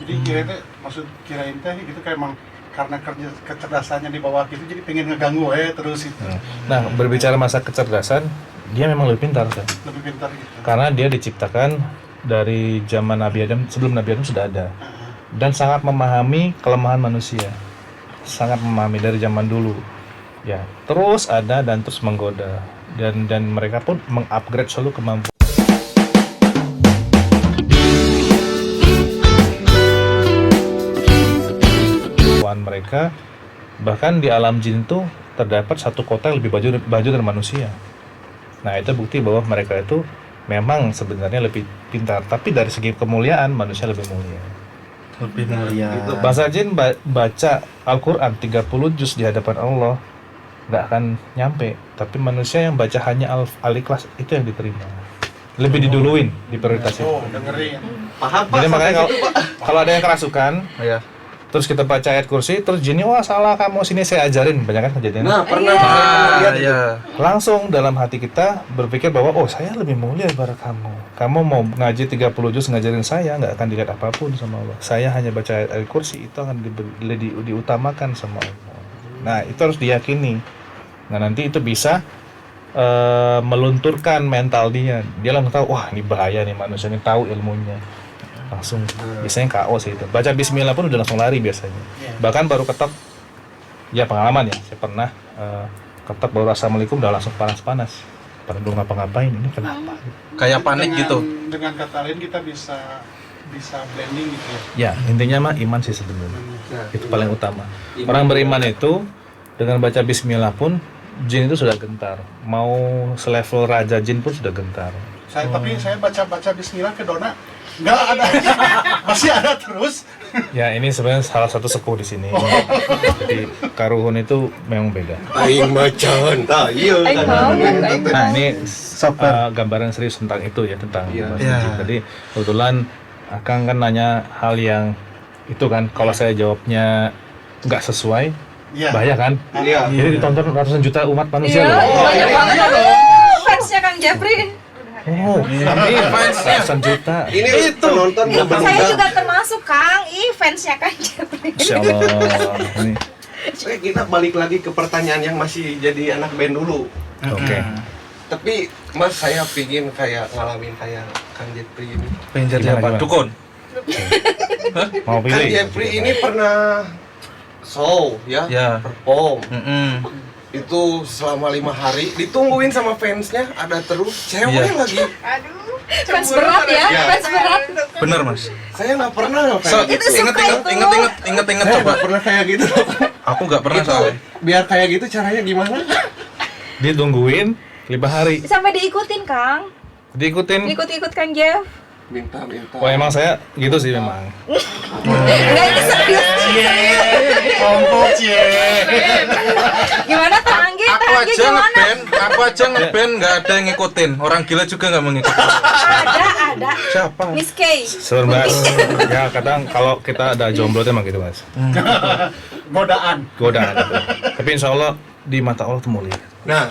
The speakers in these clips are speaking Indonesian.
Jadi kirain teh itu kayak emang karena kecerdasannya di bawah gitu, jadi pengen ngeganggu terus itu. Nah, berbicara masa kecerdasan, dia memang lebih pintar kan? Lebih pintar gitu. Karena dia diciptakan dari zaman Nabi Adam, sebelum Nabi Adam sudah ada. Dan sangat memahami kelemahan manusia. Sangat memahami dari zaman dulu. Ya, terus ada dan terus menggoda. Dan mereka pun mengupgrade selalu kemampuan mereka. Bahkan di alam jin itu terdapat satu kota yang lebih baju dari manusia. Nah, itu bukti bahwa mereka itu memang sebenarnya lebih pintar, tapi dari segi kemuliaan manusia lebih mulia. Lebih mulia. Gitu. Bangsa jin baca Al-Quran 30 juz di hadapan Allah nggak akan nyampe, tapi manusia yang baca hanya Al-Ikhlas itu yang diterima, lebih diduluin, diprioritasin. Dengerin. Paham Pak. Jadi makanya kalau ada yang kerasukan, ya. Terus kita baca ayat kursi, terus jinnya, wah salah kamu, sini saya ajarin, banyak kan kejadian. Nah, pernah lihat ya. Langsung dalam hati kita berpikir bahwa oh saya lebih mulia daripada kamu. Kamu mau ngaji 30 juz ngajarin saya, nggak akan dilihat apapun sama Allah. Saya hanya baca ayat kursi, itu akan diutamakan sama Allah. Nah, itu harus diyakini. Nah, nanti itu bisa melunturkan mental dia. Dia langsung tahu, wah ini bahaya nih, manusia ini tahu ilmunya. Langsung biasanya KO sih itu. Baca bismillah pun udah langsung lari biasanya. Bahkan baru ketok, ya pengalaman ya, saya pernah ketok baru assalamualaikum udah langsung panas-panas. Pada dulu ngapa-ngapain, ini kenapa? Kayak panik gitu. Dengan kata lain kita bisa blending gitu ya. Ya, intinya mah iman sih sebenarnya. Itu paling utama. Orang beriman itu dengan baca bismillah pun jin itu sudah gentar. Mau selevel raja jin pun sudah gentar. Tapi saya baca bismillah ke Dona nggak ada, masih ada terus. Ya, ini sebenarnya salah satu sepuh di sini. Jadi Karuhun itu memang beda. Aing macan. Iya. Nah, ini gambaran serius tentang itu ya, tentang jin. Jadi kebetulan Akang kan nanya hal yang itu kan, kalau saya jawabnya nggak sesuai, bahaya kan? Iya. Jadi ditonton ratusan juta umat manusia loh. Banyak banget fansnya Kang Jeffrey. Oh, ini ratusan juta. Ini itu penonton Saya juga termasuk Kang, fansnya Kang Jeffrey. Insya Allah. Ini. Kita balik lagi ke pertanyaan yang masih jadi anak band dulu. Oke. Tapi Mas, saya pingin kayak ngalamin kayak Kang Jeffrey ini. Pengen jadi apa? Gimana? Dukun? Mau Kang pilih? Jeffrey ini pernah show ya, perform. Itu selama 5 hari ditungguin sama fansnya, ada terus cewek lagi. Aduh, fans berat ya, fans berat. Bener Mas. Saya nggak pernah fans. Ingat coba. Pernah kayak gitu. Aku nggak pernah Itu soalnya. biar kayak gitu caranya gimana? Ditungguin 5 hari. Sampai diikutin Kang. Diikutin. Ikut Kang Jeff. Minta. Wah, emang saya gitu sih memang. Enggak, ini serius. Kompok cie. Gimana Tanggi? Aku aja ngeband nggak ada yang ngikutin. Orang gila juga nggak mengikuti. Ada. Siapa? Miss K. Mas. Ya kadang kalau kita ada jomblo emang gitu Mas. Godaan. Gitu. Tapi insya Allah di mata Allah itu mulia. Nah,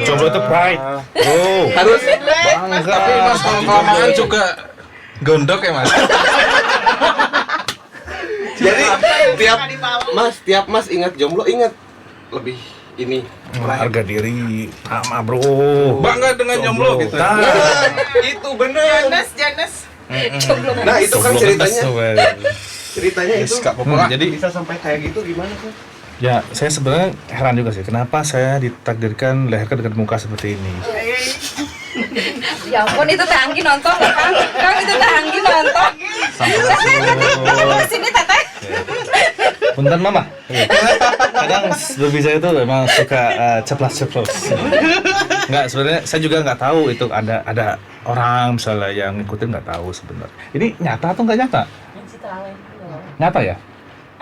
Jomblo itu pride. Oh, harus bangga. Tapi Mas kalau kelamaan juga gondok ya Mas. jadi tiap Mas ingat jomblo, ingat lebih ini Harga diri sama bro. Bangga dengan jomblo gitu. itu bener. Janes. Nah itu kan ceritanya itu Jadi bisa sampai kayak gitu gimana kan? ya saya sebenarnya heran juga sih kenapa saya ditakdirkan dilahirkan dengan muka seperti ini. Ya ampun, itu Tanggi nonton loh Kang. Kang, itu Tanggi nonton. Teteh, sini Teteh. Punten mama. Kadang berbicara itu memang suka ceplas-ceplos. Enggak, sebenarnya saya juga nggak tahu itu ada orang misalnya yang ngikutin, nggak tahu sebenarnya. Ini nyata atau nggak nyata? Nyata ya?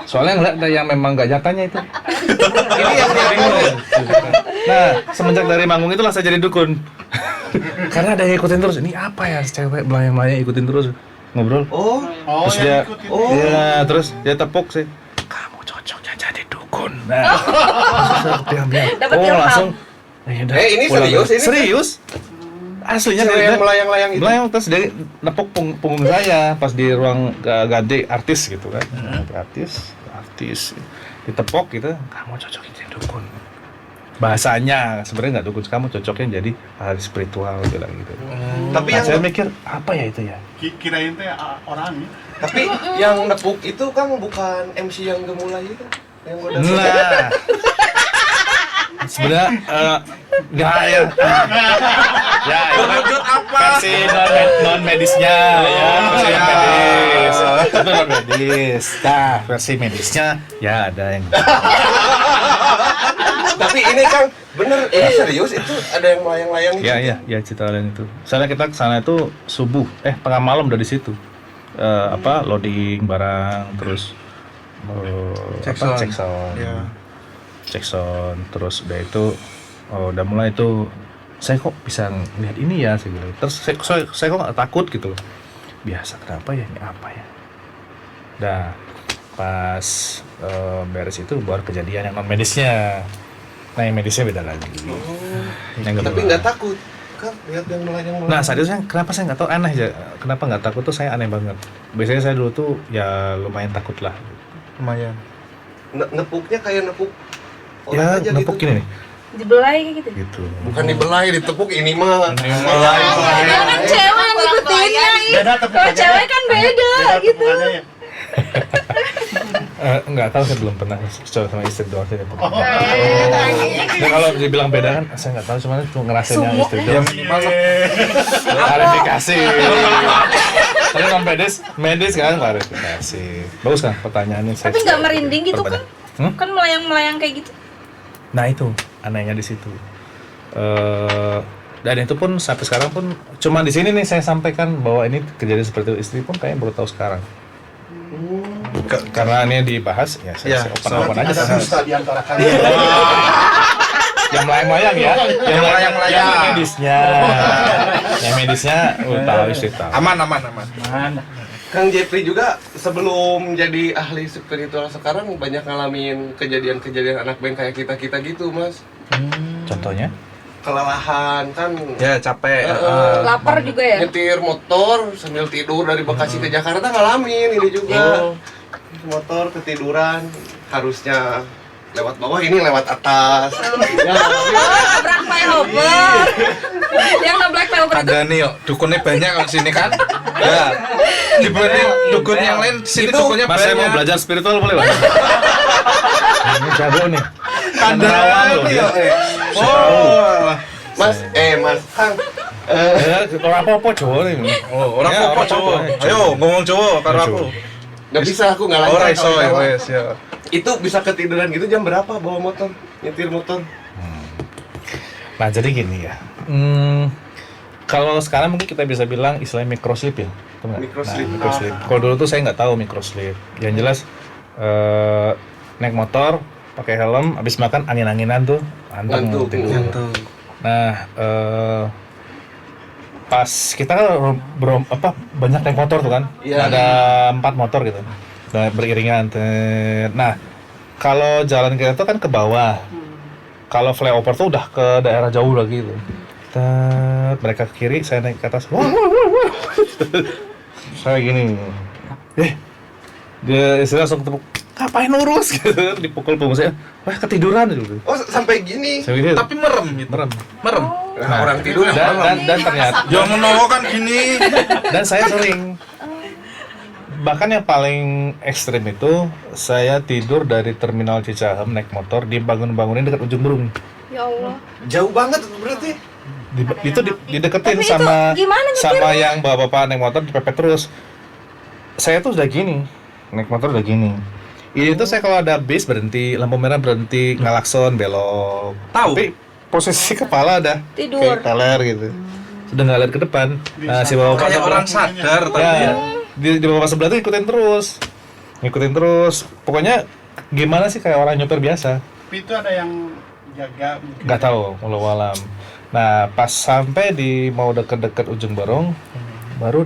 Soalnya ngeliat ada yang memang nggak nyatanya itu. Ini yang bingung. Nah, semenjak dari manggung itulah saya jadi dukun. Karena ada yang ikutin terus. Ini apa ya cewek melayang-layang ikutin terus ngobrol. Terus dia terus dia tepuk sih. Kamu cocoknya jadi dukun. Nah, diam. Dapat ilham. Langsung. Ini serius ini. Serius? Aslinya Cewek dia yang melayang-layang itu. melayang terus dia nepuk punggung saya pas di ruang ganti artis gitu kan. Artis ditepok gitu, kamu cocoknya jadi dukun. Bahasanya sebenarnya nggak dukun, kamu cocoknya jadi ahli spiritual bilang gitu. Tapi Nah, yang saya mikir apa ya itu ya? Kirain teh orang ya. tapi yang nepuk itu kan bukan MC yang gemulai itu. Yang udah Nah, sebenarnya nggak ya. Ya, itu kan Berwujud apa? versi non medisnya ya, versi non medis. Itu non medis. Nah, versi medisnya ya ada yang. Tapi ini kan bener, ini serius itu ada yang melayang-layang itu. Ya cerita lain itu. Soalnya kita kesana itu subuh, tengah malam udah di situ. Loading barang, terus cek sound. Ya. Cek sound, terus udah itu udah mulai itu saya kok bisa ngeliat ini ya, saya bilang. Terus saya kok nggak takut gitu loh. Biasa, kenapa ya, ini apa ya? Nah, pas beres itu baru kejadian yang non medisnya. Nah, yang medisnya beda lagi. Yang Tapi kedua. nggak takut kan lihat yang melayang-melayang. Nah, saat itu kenapa saya nggak tahu, aneh ya. Kenapa nggak takut tuh saya aneh banget. Biasanya saya dulu tuh ya lumayan takut lah. Lumayan. Nepuknya kayak nepuk Ya, orang aja nepuk gitu. gini nih. Dibelai kayak gitu. Gitu. Bukan dibelai, ditepuk ini mah. Ya kan cewek yang ngikutinnya ih. Beda Kalau tepukannya. cewek kan beda gitu. tepukannya ya. Nggak tahu, saya belum pernah sama istri doang saya. Oh. Nah, kalau dibilang beda kan, saya nggak tahu, cuma ngerasain yang Sumuk, istri Ya doang. minimal Klarifikasi. Tapi non medis kan klarifikasi. Bagus kan pertanyaannya. Tapi nggak merinding gitu kan? Hmm? Kan melayang-melayang kayak gitu. Nah itu anehnya di situ. Dan itu pun sampai sekarang pun cuma di sini nih saya sampaikan bahwa ini kejadian seperti itu, istri pun kayaknya baru tahu sekarang. Karena ini dibahas ya saya open aja Ada sama dusta di antara kalian. yang melayang-layang ya, yang melayang-layang. yang medisnya, yang medisnya tahu istri tahu. aman. Mana? Kang Jeffrey juga sebelum jadi ahli spiritual sekarang banyak ngalamin kejadian-kejadian anak band kayak kita gitu, Mas. Contohnya? Kelelahan kan. Ya capek. Lapar juga ya. Nyetir motor sambil tidur dari Bekasi ke Jakarta ngalamin ini juga. Motor ketiduran, harusnya lewat bawah, ini lewat atas. Ya, Nabrak flyover. Yang nabrak flyover itu. Ada nih yuk, dukunnya banyak kalau sini kan. Ya. Dibanding dukun yang lain, sini Itu, dukunnya Mas saya mau banyak. belajar spiritual boleh Mas? Ini jago nih. Kandaran loh nih dia. yuk. Oh, Mas, Mas Kang. Orang apa Jawa nih? Oh, orang Ya, apa orang Jawa? apa. Ayo ngomong Jawa karo Jawa. aku. Nggak bisa aku nggak lancar. Oh, iso kalau ya Jawa. wes ya. Itu bisa ketiduran gitu jam berapa bawa motor? Nyetir motor? Nah jadi gini ya. Kalau sekarang mungkin kita bisa bilang istilahnya microslip ya. Betul nggak? Microslip. Nah, microslip. Kalau dulu tuh saya nggak tahu microslip. Yang jelas naik motor, pakai helm, habis makan angin-anginan tuh, anteng Ngantuk. tidur. Nah, pas kita kan banyak naik motor tuh kan, Iya. ada 4 motor gitu, nah, beriringan. Nah, kalau jalan kita tuh kan ke bawah, kalau flyover tuh udah ke daerah jauh lagi gitu. Mereka ke kiri, saya naik ke atas. Wah. Saya gini, dia istilah langsung tepuk, ngapain lurus gitu, dipukul punggung saya, wah ketiduran gitu. Oh, sampai gini. Saya gitu, Tapi merem gitu. merem. Merem. Nah, orang tidur yang Dan, malam. dan ternyata Ya menawa kan gini. dan saya sering, bahkan yang paling ekstrim itu saya tidur dari terminal Cicahem naik motor dibangun-bangunin dekat ujung Berung. Ya Allah. Jauh banget berarti. Dideketin Tapi itu sama gimana nyetirnya? sama yang bapak-bapak naik motor dipepet terus. Saya tuh udah gini, naik motor udah gini. Ini tuh saya kalau ada bis berhenti, lampu merah berhenti, ngelakson, belok. Tahu. Tapi posisi kepala ada Tidur. kayak teler gitu. Sudah nggak lihat ke depan. Nah, si bapak Kayak orang sadar tadi. ya, di bapak sebelah tuh ngikutin terus. Pokoknya gimana sih kayak orang nyopir biasa. Tapi itu ada yang jaga mungkin. Nggak tahu, walau alam. Nah, pas sampai di mau deket-deket ujung Barong, baru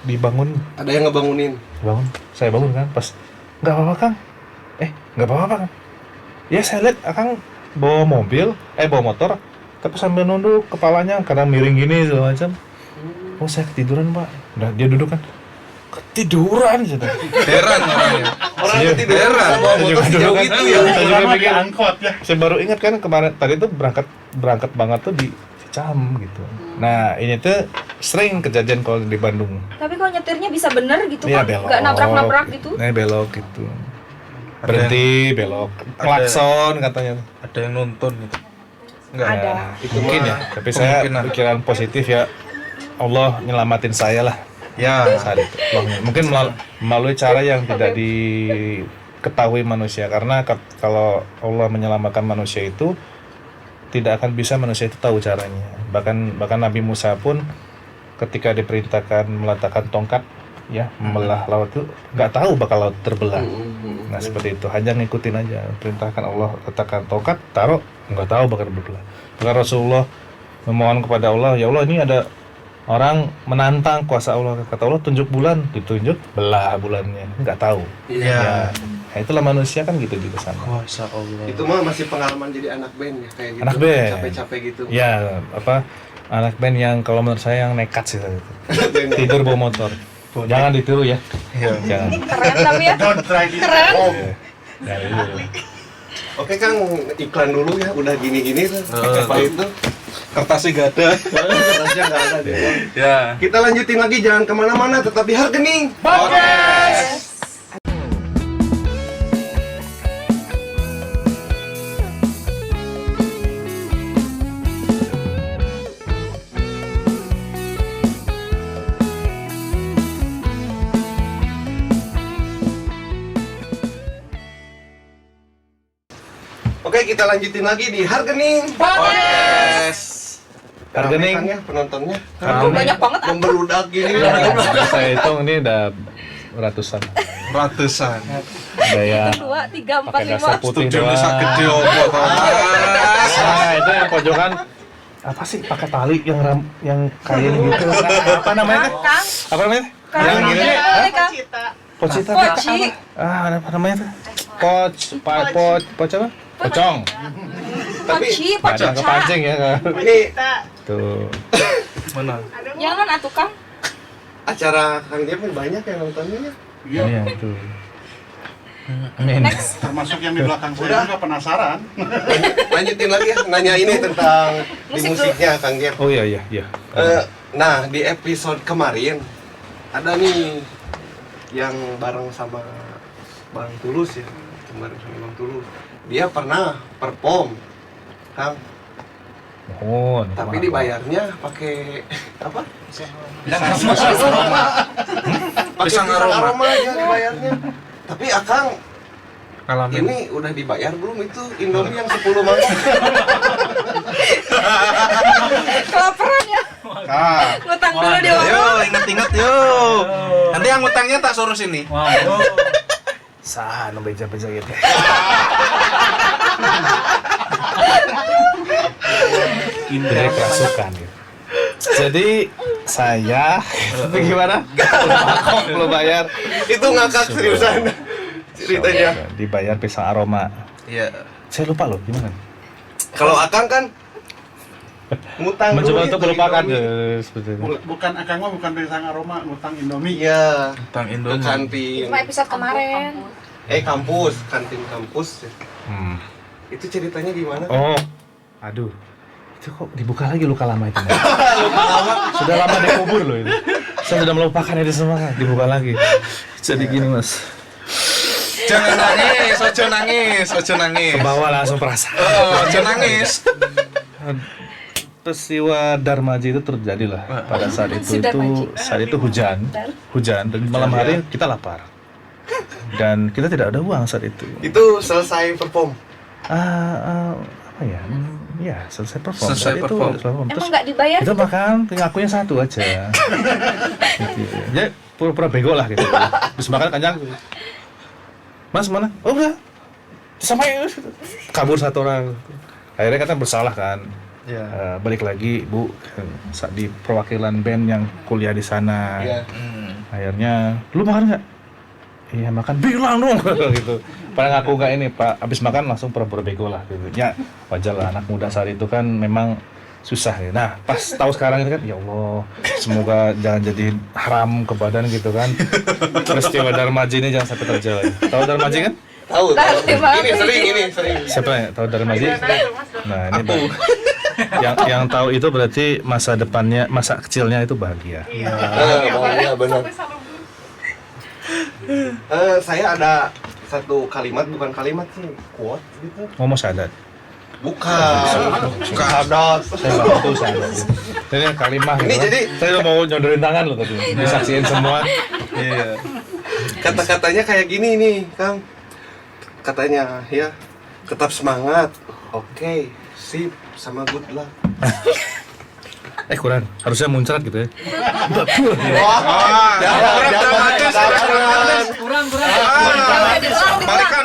dibangun. Ada yang ngebangunin. Bangun, saya bangun kan, pas nggak apa-apa Kang. Nggak apa-apa Kang. Ya saya lihat Kang bawa motor, Tapi sambil nunduk kepalanya kadang miring gini segala macam. Oh saya ketiduran pak. Udah dia duduk kan. Ketiduran gitu. Heran orangnya. Orang Iya. ketiduran Heran. sama motor sejauh itu ya. Saya juga Sama di mikir, angkot ya. saya baru ingat kan kemarin tadi tuh berangkat banget tuh di Cicam gitu. Nah ini tuh sering kejadian kalau di Bandung. Tapi kalau nyetirnya bisa bener gitu Iya kan? belok. Nggak nabrak-nabrak gitu? Nah belok gitu. Berhenti belok. Klakson katanya. Ada yang nonton gitu. Enggak. Ada. Itu Mungkin mah ya. Tapi saya kemungkinan. pikiran positif ya. Allah nyelamatin saya lah Ya. saat itu. Mungkin melalui cara yang tidak diketahui manusia karena kalau Allah menyelamatkan manusia itu tidak akan bisa manusia itu tahu caranya. Bahkan Nabi Musa pun ketika diperintahkan meletakkan tongkat ya membelah laut itu nggak tahu bakal laut terbelah. Nah seperti itu hanya ngikutin aja perintahkan Allah letakkan tongkat taruh nggak tahu bakal berbelah. Maka Rasulullah memohon kepada Allah, ya Allah ini ada orang menantang kuasa Allah, kata Allah tunjuk bulan, ditunjuk belah bulannya nggak tahu. Iya. Ya, nah, itulah manusia kan gitu juga sama. Masya Allah. Itu mah masih pengalaman jadi anak band ya kayak gitu. Anak band. Capek-capek gitu. Ya apa anak band yang kalau menurut saya yang nekat sih tadi itu. Tidur bawa motor. Jangan ditiru ya. Jangan. Keren tapi ya. Don't try this Keren. at home. Jangan ditiru. Oke Kang, iklan dulu ya. Udah gini-gini tuh. Apa itu? Kertasnya gak ada. Kertasnya nggak ada deh. Ya. Kita lanjutin lagi, jangan kemana-mana, tetap di Harkening. Oke, kita lanjutin lagi di Harkening. Harkening. Rame kan ya penontonnya. Aduh, banyak banget ah. Membeludak gini. Saya hitung ini udah ratusan. Ratusan. Ada yang 1, 2, 3, 4, pakai dasar 5. putih Studio doang. sakit di opo toh. Nah, itu yang pojokan apa sih pakai tali yang kain gitu. Apa namanya? Teh? Kang, Apa namanya? Kang, Yang gini. Kang. Pocita. Poci. Apa namanya tuh? Poc apa? Pocong. Poci, Nggak ada poci. kepancing ya. Ini Tuh. Mana? Jangan atuh Kang. acara Kang Jep banyak yang nontonnya ya. Iya. Iya, tuh. Ini. Termasuk yang di belakang saya juga penasaran. Lanjutin lagi ya, nanya ini tentang di Musik musiknya Kang Jep. Oh iya. Nah, di episode kemarin ada nih yang bareng sama Bang Tulus ya, kemarin sama Bang Tulus. Dia pernah perform, Kang, Oh, tapi dibayarnya pakai apa? Pakai Pisang pisang aroma. aroma aja dibayarnya. Tapi Akang Alamin. ini udah dibayar belum itu Indomie yang 10 mangkok? Kelaparan ya. Ah. Ngutang dulu di warung. Yo, inget-inget yo. Nanti yang ngutangnya tak suruh sini. Sah, no beja-beja gitu. Jadi kerasukan gitu. Jadi saya gimana? Belum bayar. Itu ngakak seriusan ceritanya. Dibayar pisang aroma. Iya. Saya lupa loh gimana. Kalau Akang kan ngutang Mencoba untuk itu melupakan Indomie. seperti itu. Bukan Akang mah bukan pisang aroma, ngutang Indomie. Iya, Utang ke Indomie. kantin. Cuma episode kemarin. Kampus, kantin kampus. Hmm. Itu ceritanya gimana? Oh, aduh. Itu kok dibuka lagi luka lama itu. Mas? Sudah lama dikubur loh itu. Saya sudah melupakan itu semua, dibuka lagi. Jadi gini mas. Jangan nangis, ojo nangis, ojo nangis. Ke bawah langsung perasaan. Oh, ojo nangis. Peristiwa Darmaji itu terjadi lah pada saat itu. Saat itu hujan dan malam hari kita lapar dan kita tidak ada uang saat itu. Itu selesai perform. Apa ya? Ya selesai perform. Selesai Saat itu perform. Terus Emang nggak dibayar? itu makan ngakunya satu aja. Gitu. Ya pura-pura bego lah gitu. Terus makan kenyang. Mas mana? Oh udah. Sampai kabur satu orang. Akhirnya kita bersalah kan. Ya. Balik lagi Bu di perwakilan band yang kuliah di sana. Iya. Akhirnya lu makan nggak? iya makan bilang dong gitu. Padahal aku nggak ini Pak, habis makan langsung pura-pura bego lah gitu. Ya wajar lah anak muda saat itu kan memang susah ya. Nah pas tahu sekarang itu kan ya Allah semoga jangan jadi haram ke badan gitu kan. Peristiwa Darmaji ini jangan sampai terjadi. Tahu Darmaji kan? Tahu. Ini sering. Siapa ya tahu Darmaji? Nah ini yang tahu itu berarti masa depannya, masa kecilnya itu bahagia. Iya benar. Saya ada satu kalimat, bukan kalimat sih, quote gitu. Ngomong syahadat. Bukan. Syahadat. Saya bantu syahadat. Ini kalimat. Ini gitu. jadi Saya udah mau nyodorin tangan loh tadi. Disaksiin semua. iya. Kata-katanya kayak gini nih, Kang. Katanya ya, tetap semangat. Oke, sip, sama good luck. Kurang. Harusnya muncrat gitu ya. Kurang.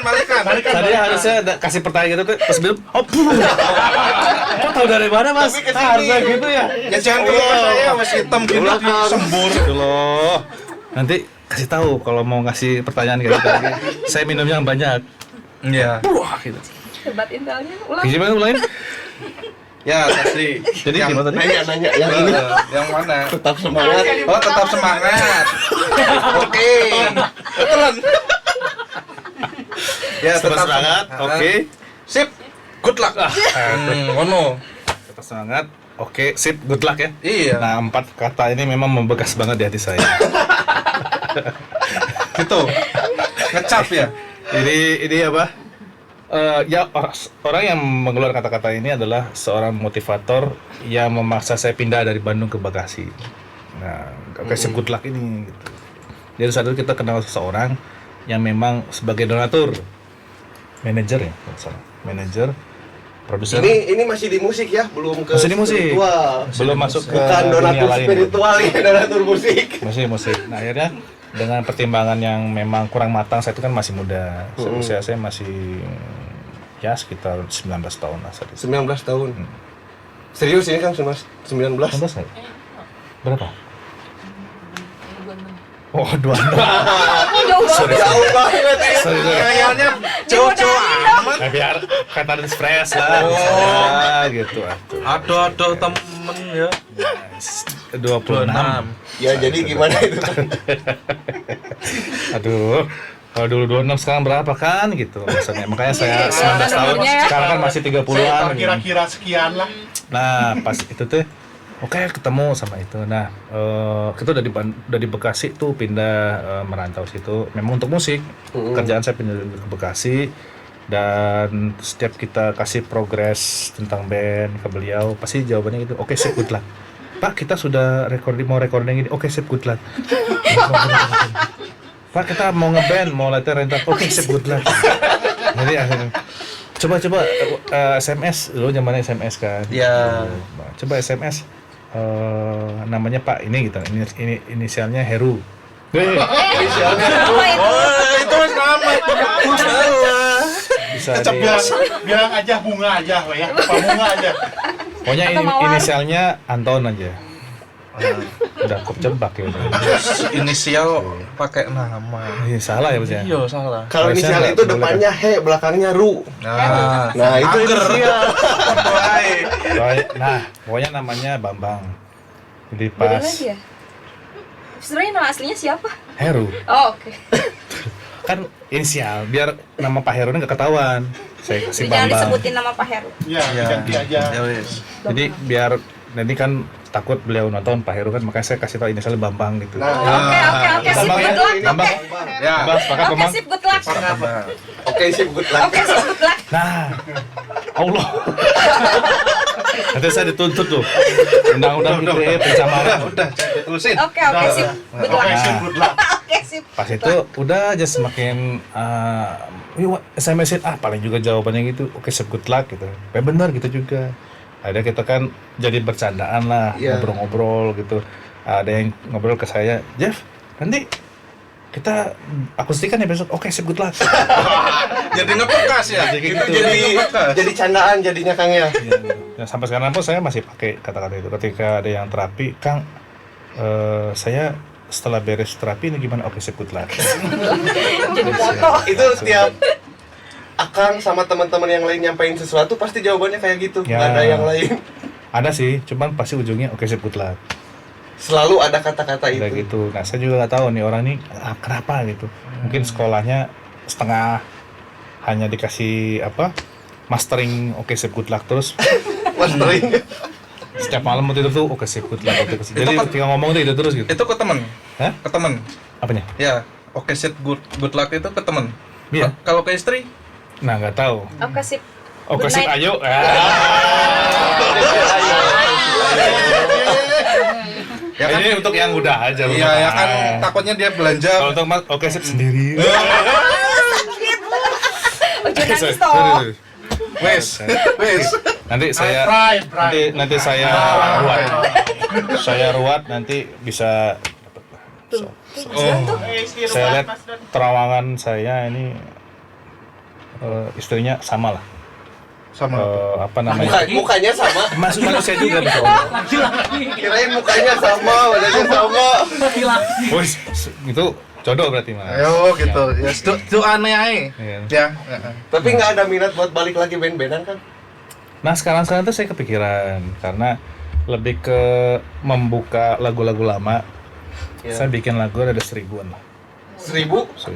Balikan. Tadi harusnya kasih pertanyaan gitu tuh pas bilang, kok tahu dari mana mas? Harusnya gitu ya. Ya jangan ke saya masih hitam gini sembur. Gitu loh. Nanti kasih tahu kalau mau ngasih pertanyaan kayak gitu lagi. Saya minumnya yang banyak. Iya. Wah gitu. Hebat intelnya. Ulang. Gimana ulangin? Ya tadi. Jadi gimana tadi? Nanya yang ini Yang mana? tetap semangat. Oh tetap semangat. Oke. Betulan. Ya Tetap semangat. Oke. Sip. Good luck. Ngono. Tetap semangat. Oke, sip, good luck ya. Iya. Nah, 4 kata ini memang membekas banget di hati saya. Gitu. Ngecap ya. Ini apa? Ya orang yang mengeluarkan kata-kata ini adalah seorang motivator yang memaksa saya pindah dari Bandung ke Bekasi. Nah, oke, good luck ini. Gitu. Jadi saat itu kita kenal seseorang yang memang sebagai donatur, manajer ya, kalau salah. Manajer, produser. Ini masih di musik ya, belum ke Masih di musik. spiritual. Belum masuk ke Bukan dunia donatur lain. spiritual ya, donatur musik. Masih musik. Nah, akhirnya dengan pertimbangan yang memang kurang matang, saya itu kan masih muda. Usia saya masih ya sekitar 19 tahun lah saat itu. 19 tahun. Serius ini kan 19? 19 nggak? Berapa? Oh, 26. Sorry. Jauh banget ya. Sorry. Kayaknya cowok-cowok amat. Nah, biar kata fresh lah. Oh. Bisa, gitu. Aduh temen ya. 26. Ya jadi gimana itu kan? Aduh. Kalau dulu 26 sekarang berapa kan gitu maksudnya. Makanya saya 19 tahun, sekarang kan masih 30-an. Kira-kira sekian lah. Nah, pas itu tuh oke, ketemu sama itu. Nah, kita udah di Bekasi tuh pindah merantau situ. Memang untuk musik. Kerjaan saya pindah ke Bekasi dan setiap kita kasih progres tentang band ke beliau, pasti jawabannya gitu. Oke, sip, good luck. Pak, kita sudah mau recording ini. Oke, sip, good luck. Pak, kita mau ngeband, mau latihan rental. Oke, sip, good luck. Jadi akhirnya coba SMS dulu, zamannya SMS kan. Ya. Coba SMS namanya Pak ini gitu. Ini inisialnya Heru. Inisialnya Itu nama. Bisa Tetap bilang aja bunga aja, ya. Pak bunga aja. pokoknya inisialnya Anton aja. Udah kejebak ya udah. Inisial pakai nama. Iya, salah ya Mas ya. Iya salah. kalau Harusnya inisial nggak itu boleh depannya he, belakangnya ru. Nah, itu Angger. inisial. Nah, pokoknya namanya Bambang. Jadi Beda pas lagi ya? Sebenarnya nama aslinya siapa? Heru Oh, oke. kan inisial biar nama Pak Heru nggak ketahuan. Saya kasih Jadi jangan Bambang. disebutin nama Pak Heru. Ya, diganti aja. Ya wis. Jadi biar nanti kan takut beliau nonton Pak Heru kan, makanya saya kasih tahu inisialnya Bambang gitu. Nah, Oke, sip, Bambang ya? good luck. Bambang. Ya. Bambang, sepakat Oke, Bambang? sip, good luck. oke sip, good luck. Oke, sip, good luck. Nah, Allah. Nanti saya dituntut tuh. Undang-undang ITE pencemaran. Udah, terusin. Oke, sip, good luck. Oke, sip, good luck. Oke, sip. Pas itu udah aja semakin yuk SMS-in paling juga jawabannya gitu. Oke, sip, good luck gitu. Benar gitu juga. Ada kita kan jadi bercandaan lah, Iya. ngobrol-ngobrol gitu. Ada yang ngobrol ke saya, Jeff, nanti kita akustikan ya besok. Oke, sip, good luck. Jadi ngebekas ya. Jadi Itu gitu. jadi ngebekas. Jadi candaan jadinya Kang ya. Nah, sampai sekarang pun saya masih pakai kata-kata itu. Ketika ada yang terapi, Kang, saya setelah beres terapi ini gimana? Oke, sip, good luck. Jadi foto. Itu setiap Akang sama teman-teman yang lain nyampein sesuatu pasti jawabannya kayak gitu. Ya. Nggak ada yang lain. Ada sih, cuman pasti ujungnya oke, sip, good luck. Selalu ada kata-kata Udah itu. gitu. Nah, saya juga nggak tahu nih orang ini kenapa gitu. Mungkin sekolahnya setengah, hanya dikasih mastering oke, sip, good luck terus. Mastering. Setiap malam mau tidur tuh oke, sip, good luck. Jadi Itu kan- ketika ngomong tuh itu terus gitu. Itu ke temen. Hah? Ke temen. Apanya? Ya, oke sit good luck itu ke temen. Iya. Kalau ke istri? Nah, nggak tahu. Oke sip. Oke, Good sip, night. ayo. Ya kan? Ini untuk yang udah aja. Iya, ya kan takutnya dia belanja. Kalau untuk mas, oke, sip sendiri. Oh, jangan nangis Sorry, toh. sorry. Wes, wes. Nanti saya nanti saya ruat. Saya ruat nanti bisa Tuh. Oh. saya lihat terawangan saya ini istrinya sama lah. Sama. Apa namanya? Mukanya sama. Masuk manusia juga bisa. Kirain mukanya sama, badannya sama. Wih, itu jodoh berarti mas. Ayo gitu. Ya, itu aneh aja. Iya. Ya. Tapi nggak ada minat buat balik lagi band-bandan kan? Nah sekarang tuh saya kepikiran karena lebih ke membuka lagu-lagu lama. Ya. Saya bikin lagu ada 1000-an lah. 1000? 1000.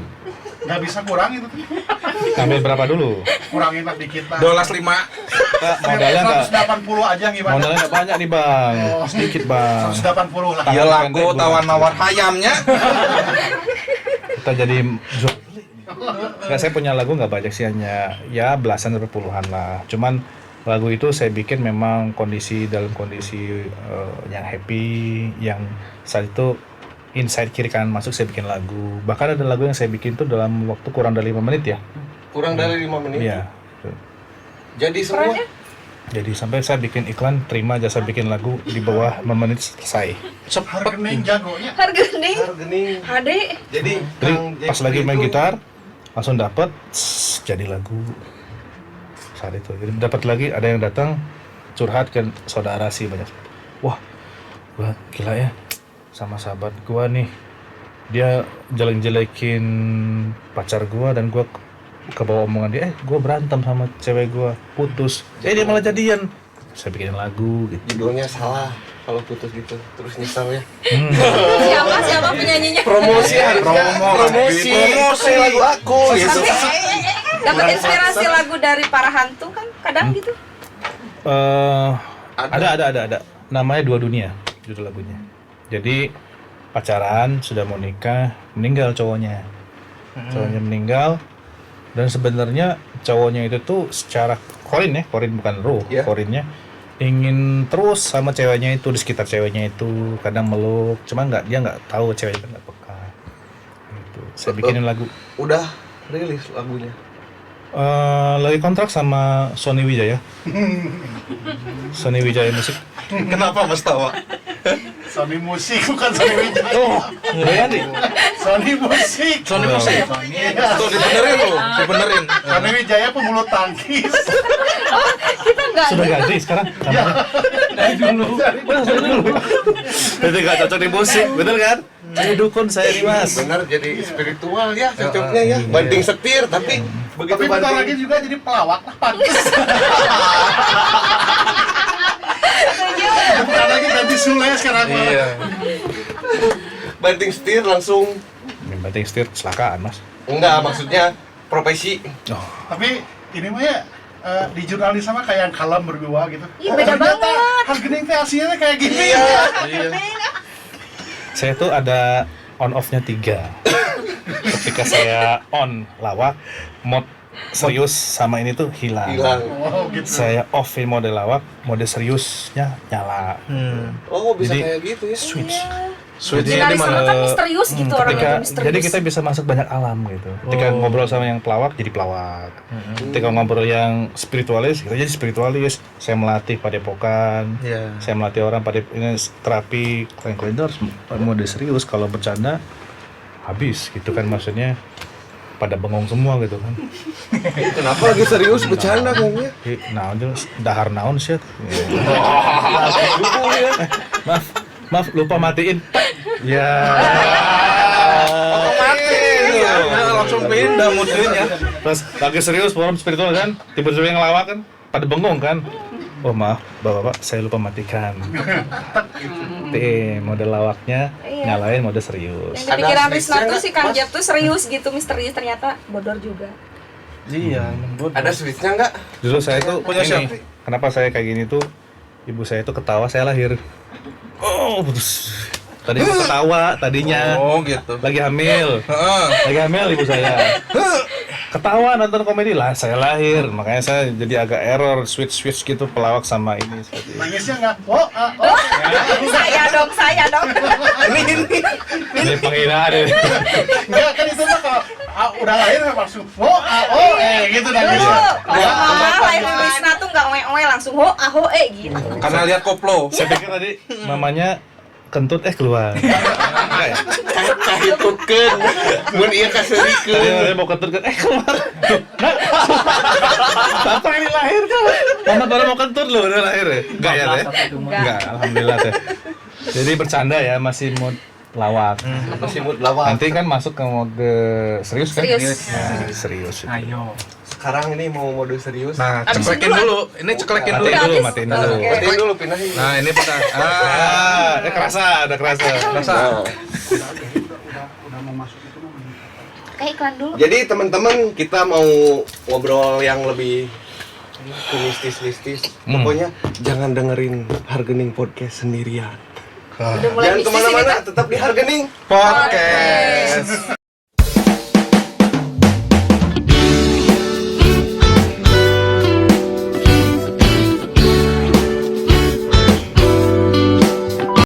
Nggak bisa kurang itu. Ambil berapa dulu? Kurangin lah dikit lah. $5. Kita modalnya nggak 180 aja gimana? modalnya nggak banyak nih bang, Oh. sedikit bang. 180 lah. Iya Pendek, laku Bu. tawar-nawar hayamnya. Kita jadi jual beli. Nggak, saya punya lagu nggak banyak sih, hanya ya belasan sampai puluhan lah. Cuman lagu itu saya bikin memang dalam kondisi yang happy, yang saat itu inside kiri kanan masuk saya bikin lagu. Bahkan ada lagu yang saya bikin tuh dalam waktu kurang dari 5 menit ya. Kurang dari 5 menit. Iya. Jadi semua. Perannya? Jadi sampai saya bikin iklan, terima jasa bikin lagu di bawah 5 menit selesai. Hargening jagonya. Harga nih. Hargening. Hade. Jadi Jadi Kang pas Jeffrey lagi main itu gitar langsung dapet jadi lagu saat itu. Jadi dapat lagi ada yang datang curhat ke saudara sih banyak. Wah, gua gila ya sama sahabat gua nih. Dia jelek-jelekin pacar gua dan gua ke bawah omongan dia, gua berantem sama cewek gua, putus. Dia malah jadian. Saya bikinin lagu gitu. judulnya salah kalau putus gitu terus nyesel ya. Siapa penyanyinya? Promosi harusnya. Promosi. Kayak lagu aku gitu. Dapat inspirasi lagu dari para hantu kan kadang gitu. Ada. Namanya Dua Dunia judul lagunya. Jadi pacaran sudah mau nikah, meninggal cowoknya. Cowoknya meninggal dan sebenarnya cowoknya itu tuh secara korin bukan ruh, Yeah. korinnya ingin terus sama ceweknya itu, di sekitar ceweknya itu, kadang meluk, cuma dia nggak tahu ceweknya nggak peka. Gitu. Saya bikinin lagu. Udah rilis lagunya. Lagi kontrak sama Sony Wijaya. Sony Wijaya Musik. Kenapa Mas tawa? Sony Musik bukan Sony Wijaya. Oh, Bayani. Sony Musik. Sony Musik. Tuh dibenerin loh, dibenerin. Sony Wijaya pembulu tangkis. Kita enggak Sudah ganti sekarang. Dari dulu. Itu nggak cocok di musik, bener kan? Saya dukun saya nih mas. Benar jadi spiritual ya cocoknya ya. Banting setir tapi begitu Tapi bentar lagi banting. juga jadi pelawak lah pantes. Bentar lagi ganti Sule sekarang. Iya. Banting setir langsung. Banting setir kecelakaan mas. Enggak, maksudnya profesi. Oh, Tapi ini mah ya di jurnalis sama kayak yang kalem berdua gitu. Ih, beda ternyata banget. Hargening teh aslinya kayak gini. saya tuh ada on off-nya 3. Ketika saya on lawak, mode serius sama ini tuh hilang. Oh gitu. Saya offin mode lawak, mode seriusnya nyala. Oh, bisa Jadi, kayak gitu ya. Switch. Switchnya di Jurnalis sama mana? kan misterius gitu orangnya Ketika, tuh misterius. jadi kita bisa masuk banyak alam gitu. Ketika ngobrol sama yang pelawak jadi pelawak. Ketika ngobrol yang spiritualis, kita jadi spiritualis. Saya melatih padepokan. Iya. Saya melatih orang pada ini terapi klien-klien itu harus mode serius. Kalau bercanda habis gitu kan, maksudnya pada bengong semua gitu kan. Kenapa lagi serius bercanda kayaknya? Naon jelas dahar naon sih. Maaf lupa matiin. Ya. Otomatis ya, langsung pindah moodnya. Pas lagi serius forum spiritual kan, tiba-tiba yang ngelawak kan, pada bengong kan. Oh maaf, bapak-bapak, saya lupa matikan. Mode lawaknya Iya. nyalain mode serius. Yang di pikiran Ada Risna tuh switch-nya si nggak, Kang Mas? Jeb tuh serius gitu, misterius, ternyata bodor juga. Iya, Ada switch-nya nggak? Dulu saya tuh Punya ini, siapa? kenapa saya kayak gini tuh, ibu saya tuh ketawa saya lahir. Oh, putus. Tadi mau ketawa tadinya. Oh gitu. Lagi hamil. Heeh. Lagi hamil ibu saya. Ketawa nonton komedi lah, saya lahir. Makanya saya jadi agak error switch gitu pelawak sama ini seperti ini. Nangisnya nggak? Oh. Saya dong. Ini penghinaan ini. Enggak kan itu mah kalau udah lahir langsung gitu Dulu, nangisnya. mama lahir Risna tuh nggak oe langsung gitu. Karena lihat koplo. Saya pikir tadi mamanya kentut keluar. Enggak ya? Kahitutkeun. Mun ieu kaseurikeun. Tadi saya mau kentut kan keluar. Nah, apa ini lahir kan? Mama baru mau kentut loh udah lahir ya? Enggak ya teh? Enggak, alhamdulillah teh. Jadi bercanda ya, masih mood lawak. Masih mood lawak. Nanti kan masuk ke mode serius kan? Serius. Nah, serius. Ayo. Sekarang ini mau mode serius. Nah, ceklekin dulu. Ini ceklekin dulu. Matiin dulu, Habis. matiin dulu. Oke. Matiin dulu pindahin. Nah, ini peta. Kerasa, udah kerasa. Rasa. Udah mau masuk itu mah. Kayak iklan dulu. Jadi teman-teman kita mau ngobrol yang lebih mistis. Pokoknya jangan dengerin Hargening Podcast sendirian. Udah mulai Jangan mistis ini, kemana-mana, Kak. tetap di Hargening. Podcast.